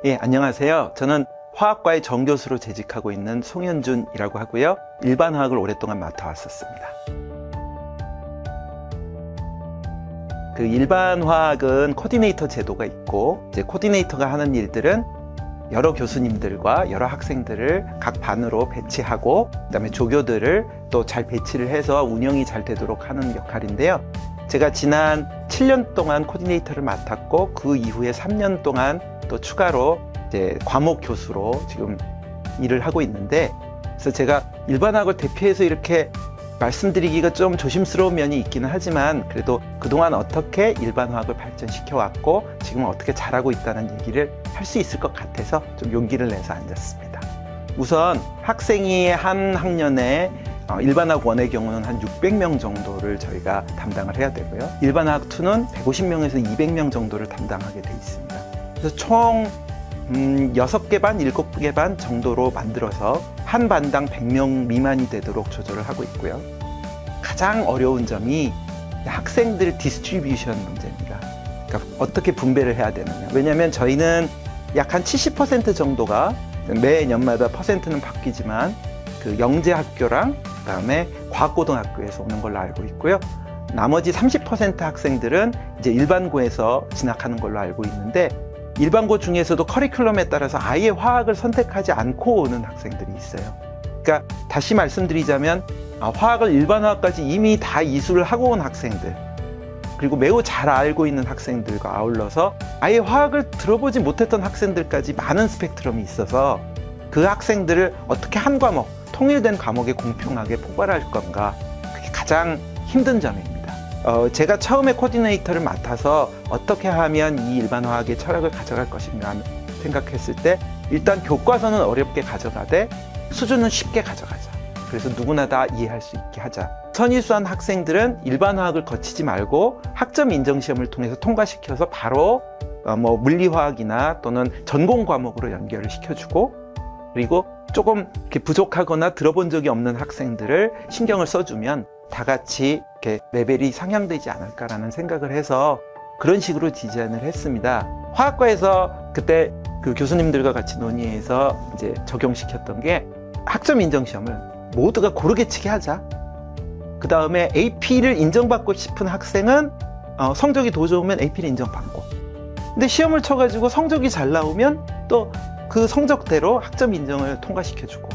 예, 안녕하세요. 저는 화학과의 정교수로 재직하고 있는 송현준이라고 하고요. 일반화학을 오랫동안 맡아왔었습니다. 그 일반화학은 코디네이터 제도가 있고, 이제 코디네이터가 하는 일들은 여러 교수님들과 여러 학생들을 각 반으로 배치하고, 그다음에 조교들을 또 잘 배치를 해서 운영이 잘 되도록 하는 역할인데요. 제가 지난 7년 동안 코디네이터를 맡았고, 그 이후에 3년 동안 또 추가로 이제 과목 교수로 지금 일을 하고 있는데, 그래서 제가 일반화학을 대표해서 이렇게 말씀드리기가 좀 조심스러운 면이 있기는 하지만, 그래도 그동안 어떻게 일반화학을 발전시켜 왔고 지금 어떻게 잘하고 있다는 얘기를 할 수 있을 것 같아서 좀 용기를 내서 앉았습니다. 우선 학생이 한 학년에 일반화학 1의 경우는 한 600명 정도를 저희가 담당을 해야 되고요. 일반화학 2는 150명에서 200명 정도를 담당하게 돼 있습니다. 그래서 총 6개 반, 7개 반 정도로 만들어서 한 반당 100명 미만이 되도록 조절을 하고 있고요. 가장 어려운 점이 학생들 디스트리뷰션 문제입니다. 그러니까 어떻게 분배를 해야 되느냐. 왜냐하면 저희는 약 한 70% 정도가 매 년마다 퍼센트는 바뀌지만 그 영재학교랑 그다음에 과학고등학교에서 오는 걸로 알고 있고요. 나머지 30% 학생들은 이제 일반고에서 진학하는 걸로 알고 있는데, 일반고 중에서도 커리큘럼에 따라서 아예 화학을 선택하지 않고 오는 학생들이 있어요. 그러니까 다시 말씀드리자면 화학을 일반화학까지 이미 다 이수를 하고 온 학생들, 그리고 매우 잘 알고 있는 학생들과 아울러서 아예 화학을 들어보지 못했던 학생들까지 많은 스펙트럼이 있어서 그 학생들을 어떻게 한 과목, 통일된 과목에 공평하게 포괄할 건가, 그게 가장 힘든 점입니다. 제가 처음에 코디네이터를 맡아서 어떻게 하면 이 일반화학의 철학을 가져갈 것인가 생각했을 때, 일단 교과서는 어렵게 가져가되 수준은 쉽게 가져가자. 그래서 누구나 다 이해할 수 있게 하자. 선의수한 학생들은 일반화학을 거치지 말고 학점 인정시험을 통해서 통과시켜서 바로 물리화학이나 또는 전공 과목으로 연결을 시켜주고, 그리고 조금 이렇게 부족하거나 들어본 적이 없는 학생들을 신경을 써주면 다 같이 이렇게 레벨이 상향되지 않을까라는 생각을 해서 그런 식으로 디자인을 했습니다. 화학과에서 그때 그 교수님들과 같이 논의해서 이제 적용시켰던 게, 학점 인정 시험을 모두가 고르게 치게 하자. 그 다음에 AP를 인정받고 싶은 학생은 성적이 더 좋으면 AP를 인정받고, 근데 시험을 쳐가지고 성적이 잘 나오면 또 그 성적대로 학점 인정을 통과시켜주고,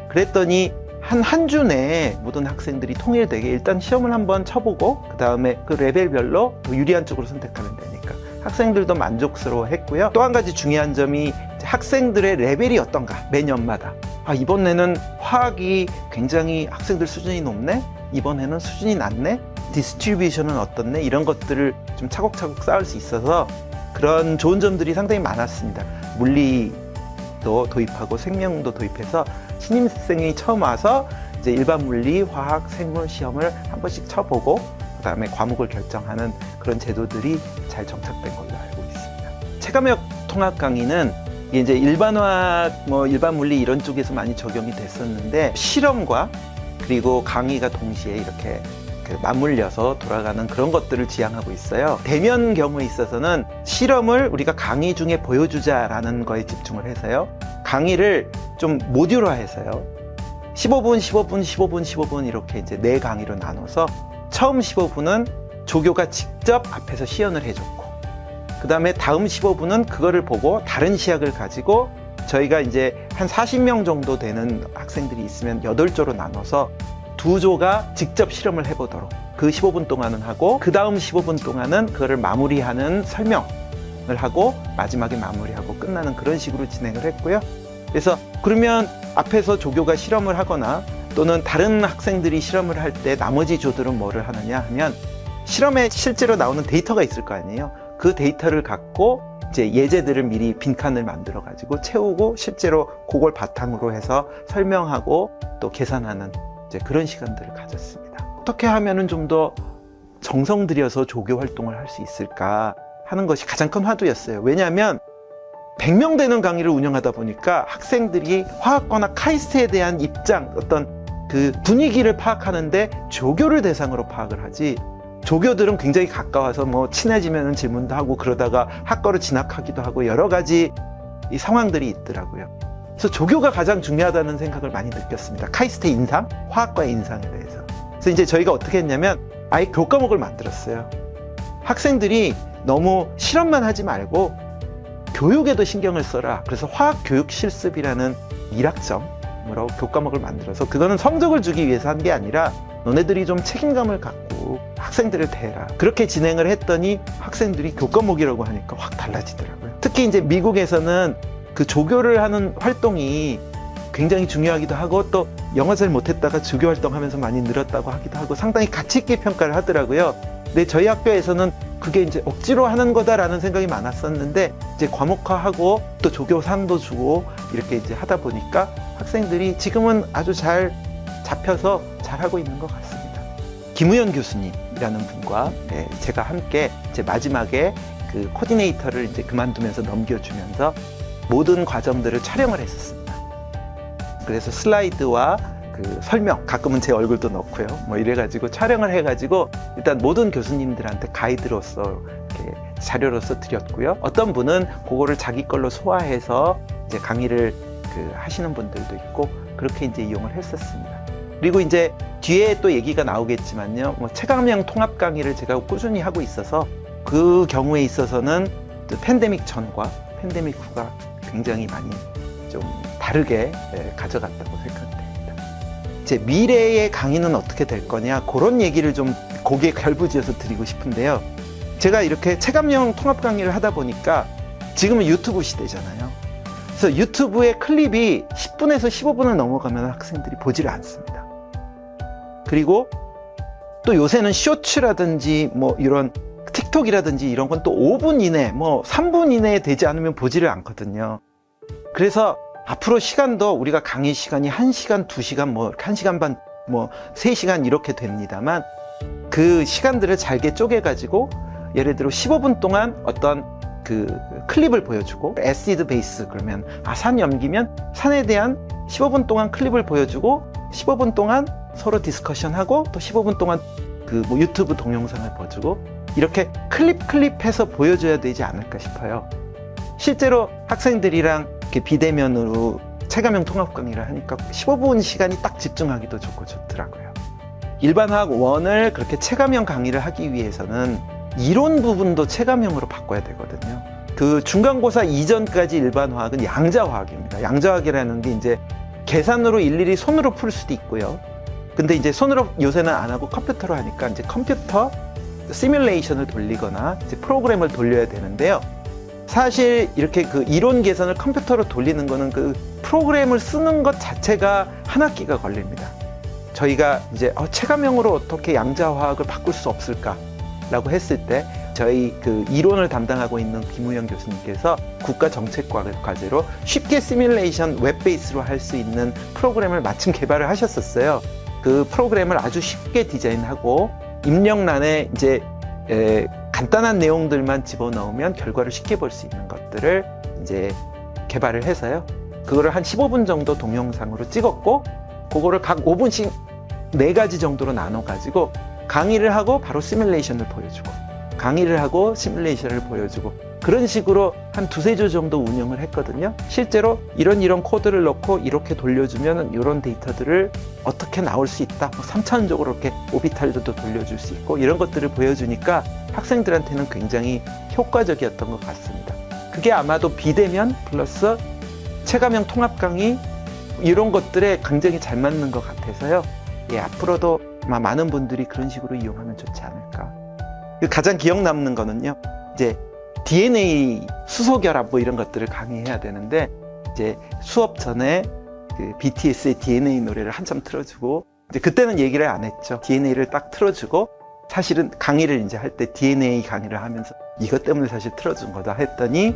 그랬더니 한 주 내에 모든 학생들이 통일되게 일단 시험을 한번 쳐보고, 그 다음에 그 레벨별로 더 유리한 쪽으로 선택하면 되니까 학생들도 만족스러워 했고요. 또 한 가지 중요한 점이 학생들의 레벨이 어떤가, 매년마다. 이번에는 화학이 굉장히 학생들 수준이 높네? 이번에는 수준이 낮네? 디스트리뷰션은 어떻네? 이런 것들을 좀 차곡차곡 쌓을 수 있어서 그런 좋은 점들이 상당히 많았습니다. 물리도 도입하고 생명도 도입해서 신입생이 처음 와서 이제 일반 물리, 화학, 생물 시험을 한 번씩 쳐보고 그 다음에 과목을 결정하는 그런 제도들이 잘 정착된 걸로 알고 있습니다. 체감역 통합 강의는 이제 일반화학, 일반 물리 이런 쪽에서 많이 적용이 됐었는데, 실험과 그리고 강의가 동시에 이렇게 맞물려서 돌아가는 그런 것들을 지향하고 있어요. 대면 경우에 있어서는 실험을 우리가 강의 중에 보여주자라는 거에 집중을 해서요. 강의를 좀 모듈화해서요. 15분, 15분, 15분, 15분 이렇게 이제 4강의로 나눠서 처음 15분은 조교가 직접 앞에서 시연을 해줬고, 그 다음에 다음 15분은 그거를 보고 다른 시약을 가지고 저희가 이제 한 40명 정도 되는 학생들이 있으면 8조로 나눠서 2조가 직접 실험을 해보도록 그 15분 동안은 하고, 그 다음 15분 동안은 그거를 마무리하는 설명을 하고 마지막에 마무리하고 끝나는 그런 식으로 진행을 했고요. 그래서 그러면 앞에서 조교가 실험을 하거나 또는 다른 학생들이 실험을 할 때 나머지 조들은 뭐를 하느냐 하면, 실험에 실제로 나오는 데이터가 있을 거 아니에요. 그 데이터를 갖고 이제 예제들을 미리 빈칸을 만들어 가지고 채우고, 실제로 그걸 바탕으로 해서 설명하고 또 계산하는 이제 그런 시간들을 가졌습니다. 어떻게 하면은 좀 더 정성 들여서 조교 활동을 할 수 있을까 하는 것이 가장 큰 화두였어요. 왜냐하면 100명 되는 강의를 운영하다 보니까 학생들이 화학과나 카이스트에 대한 입장, 어떤 그 분위기를 파악하는데 조교를 대상으로 파악을 하지, 조교들은 굉장히 가까워서 친해지면 질문도 하고 그러다가 학과로 진학하기도 하고 여러 가지 이 상황들이 있더라고요. 그래서 조교가 가장 중요하다는 생각을 많이 느꼈습니다. 카이스트 인상, 화학과의 인상에 대해서. 그래서 이제 저희가 어떻게 했냐면 아예 교과목을 만들었어요. 학생들이 너무 실험만 하지 말고 교육에도 신경을 써라. 그래서 화학교육 실습이라는 1학점으로 교과목을 만들어서 그거는 성적을 주기 위해서 한 게 아니라 너네들이 좀 책임감을 갖고 학생들을 대해라. 그렇게 진행을 했더니 학생들이 교과목이라고 하니까 확 달라지더라고요. 특히 이제 미국에서는 그 조교를 하는 활동이 굉장히 중요하기도 하고 또 영어 잘 못했다가 조교 활동하면서 많이 늘었다고 하기도 하고 상당히 가치 있게 평가를 하더라고요. 근데 저희 학교에서는 그게 이제 억지로 하는 거다라는 생각이 많았었는데 이제 과목화하고 또 조교상도 주고 이렇게 이제 하다 보니까 학생들이 지금은 아주 잘 잡혀서 잘하고 있는 것 같습니다. 김우현 교수님이라는 분과 제가 함께 이제 마지막에 그 코디네이터를 이제 그만두면서 넘겨주면서 모든 과정들을 촬영을 했었습니다. 그래서 슬라이드와 그 설명, 가끔은 제 얼굴도 넣고요. 뭐 이래가지고 촬영을 해가지고 일단 모든 교수님들한테 가이드로서 이렇게 자료로서 드렸고요. 어떤 분은 그거를 자기 걸로 소화해서 이제 강의를 하시는 분들도 있고 그렇게 이제 이용을 했었습니다. 그리고 이제 뒤에 또 얘기가 나오겠지만요. 뭐 체감형 통합 강의를 제가 꾸준히 하고 있어서 그 경우에 있어서는 팬데믹 전과 팬데믹 후가 굉장히 많이 좀 다르게 가져갔다고 생각됩니다. 제 미래의 강의는 어떻게 될 거냐 그런 얘기를 좀 고개 결부지어서 드리고 싶은데요. 제가 이렇게 체감형 통합 강의를 하다 보니까 지금은 유튜브 시대잖아요. 그래서 유튜브의 클립이 10분에서 15분을 넘어가면 학생들이 보지를 않습니다. 그리고 또 요새는 쇼츠라든지 뭐 이런 틱톡이라든지 이런 건 또 5분 이내, 뭐 3분 이내에 되지 않으면 보지를 않거든요. 그래서 앞으로 시간도 우리가 강의 시간이 1시간, 2시간, 뭐 1시간 반, 뭐 3시간 이렇게 됩니다만 그 시간들을 잘게 쪼개가지고 예를 들어 15분 동안 어떤 그 클립을 보여주고 애시드 베이스 그러면 산 염기면 산에 대한 15분 동안 클립을 보여주고 15분 동안 서로 디스커션하고 또 15분 동안 그 뭐 유튜브 동영상을 보여주고 이렇게 클립해서 보여줘야 되지 않을까 싶어요. 실제로 학생들이랑 이렇게 비대면으로 체감형 통합 강의를 하니까 15분 시간이 딱 집중하기도 좋고 좋더라고요. 일반화학 1을 그렇게 체감형 강의를 하기 위해서는 이론 부분도 체감형으로 바꿔야 되거든요. 그 중간고사 이전까지 일반화학은 양자화학입니다. 양자화학이라는 게 이제 계산으로 일일이 손으로 풀 수도 있고요. 근데 이제 손으로 요새는 안 하고 컴퓨터로 하니까 이제 컴퓨터 시뮬레이션을 돌리거나 이제 프로그램을 돌려야 되는데요. 사실 이렇게 그 이론 계산을 컴퓨터로 돌리는 거는 그 프로그램을 쓰는 것 자체가 한 학기가 걸립니다. 저희가 이제 체감형으로 어떻게 양자화학을 바꿀 수 없을까? 라고 했을 때 저희 그 이론을 담당하고 있는 김우현 교수님께서 국가정책과제로 쉽게 시뮬레이션 웹베이스로 할 수 있는 프로그램을 마침 개발을 하셨었어요. 그 프로그램을 아주 쉽게 디자인하고 입력란에 이제 간단한 내용들만 집어넣으면 결과를 쉽게 볼 수 있는 것들을 이제 개발을 해서요. 그거를 한 15분 정도 동영상으로 찍었고 그거를 각 5분씩 4가지 정도로 나눠가지고 강의를 하고 바로 시뮬레이션을 보여주고 강의를 하고 시뮬레이션을 보여주고 그런 식으로 한 2-3주 정도 운영을 했거든요. 실제로 이런 코드를 넣고 이렇게 돌려주면 이런 데이터들을 어떻게 나올 수 있다. 3차원적으로 이렇게 오비탈들도 돌려줄 수 있고 이런 것들을 보여주니까 학생들한테는 굉장히 효과적이었던 것 같습니다. 그게 아마도 비대면 플러스 체감형 통합 강의 이런 것들에 굉장히 잘 맞는 것 같아서요. 앞으로도 많은 분들이 그런 식으로 이용하면 좋지 않을까. 가장 기억 남는 거는요. 이제 DNA 수소결합 뭐 이런 것들을 강의해야 되는데 이제 수업 전에 그 BTS의 DNA 노래를 한참 틀어주고 이제 그때는 얘기를 안 했죠. DNA를 딱 틀어주고 사실은 강의를 이제 할 때 DNA 강의를 하면서 이것 때문에 사실 틀어준 거다 했더니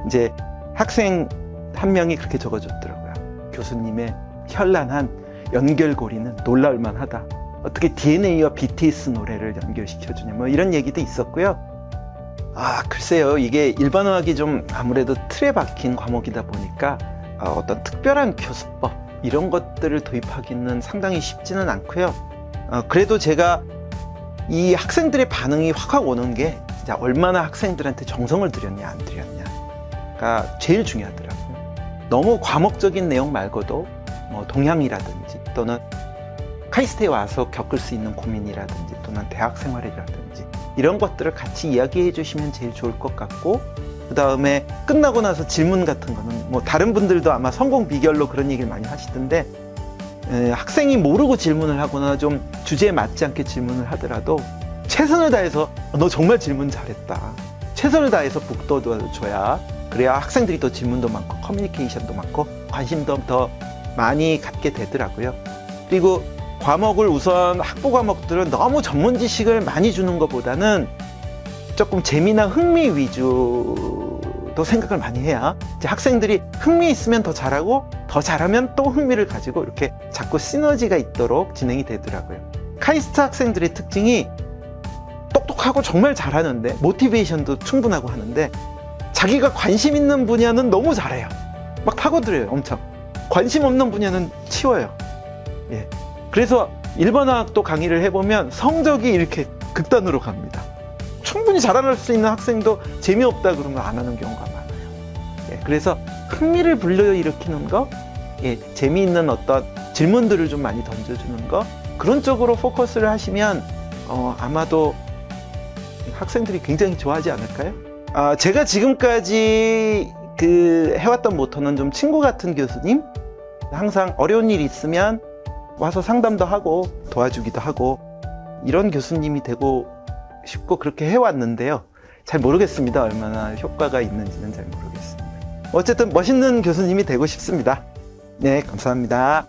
이제 학생 한 명이 그렇게 적어줬더라고요. 교수님의 현란한 연결고리는 놀라울만 하다. 어떻게 DNA와 BTS 노래를 연결시켜주냐 뭐 이런 얘기도 있었고요. 글쎄요. 이게 일반화학이 좀 아무래도 틀에 박힌 과목이다 보니까 어떤 특별한 교수법 이런 것들을 도입하기는 상당히 쉽지는 않고요. 그래도 제가 이 학생들의 반응이 확 오는 게 진짜 얼마나 학생들한테 정성을 들였냐 안 들였냐가 제일 중요하더라고요. 너무 과목적인 내용 말고도 뭐 동향이라든지 또는 카이스트에 와서 겪을 수 있는 고민이라든지 또는 대학 생활이라든지 이런 것들을 같이 이야기해 주시면 제일 좋을 것 같고, 그 다음에 끝나고 나서 질문 같은 거는 뭐 다른 분들도 아마 성공 비결로 그런 얘기를 많이 하시던데, 학생이 모르고 질문을 하거나 좀 주제에 맞지 않게 질문을 하더라도 최선을 다해서 너 정말 질문 잘했다, 최선을 다해서 북돋워줘야 그래야 학생들이 더 질문도 많고 커뮤니케이션도 많고 관심도 더 많이 갖게 되더라고요. 그리고 과목을 우선 학부 과목들은 너무 전문 지식을 많이 주는 것보다는 조금 재미나 흥미 위주도 생각을 많이 해야 이제 학생들이 흥미 있으면 더 잘하고 더 잘하면 또 흥미를 가지고 이렇게 자꾸 시너지가 있도록 진행이 되더라고요. 카이스트 학생들의 특징이 똑똑하고 정말 잘하는데 모티베이션도 충분하고 하는데 자기가 관심 있는 분야는 너무 잘해요. 막 파고들어요. 엄청. 관심 없는 분야는 치워요. 예. 그래서 일반화학도 강의를 해보면 성적이 이렇게 극단으로 갑니다. 충분히 잘할 수 있는 학생도 재미없다 그러면 안 하는 경우가 많아요. 예. 그래서 흥미를 불러일으키는 거, 예. 재미있는 어떤 질문들을 좀 많이 던져주는 거, 그런 쪽으로 포커스를 하시면 아마도 학생들이 굉장히 좋아하지 않을까요? 제가 지금까지 해왔던 모토는 좀 친구 같은 교수님, 항상 어려운 일 있으면 와서 상담도 하고 도와주기도 하고 이런 교수님이 되고 싶고 그렇게 해왔는데요. 잘 모르겠습니다. 얼마나 효과가 있는지는 잘 모르겠습니다. 어쨌든 멋있는 교수님이 되고 싶습니다. 네, 감사합니다.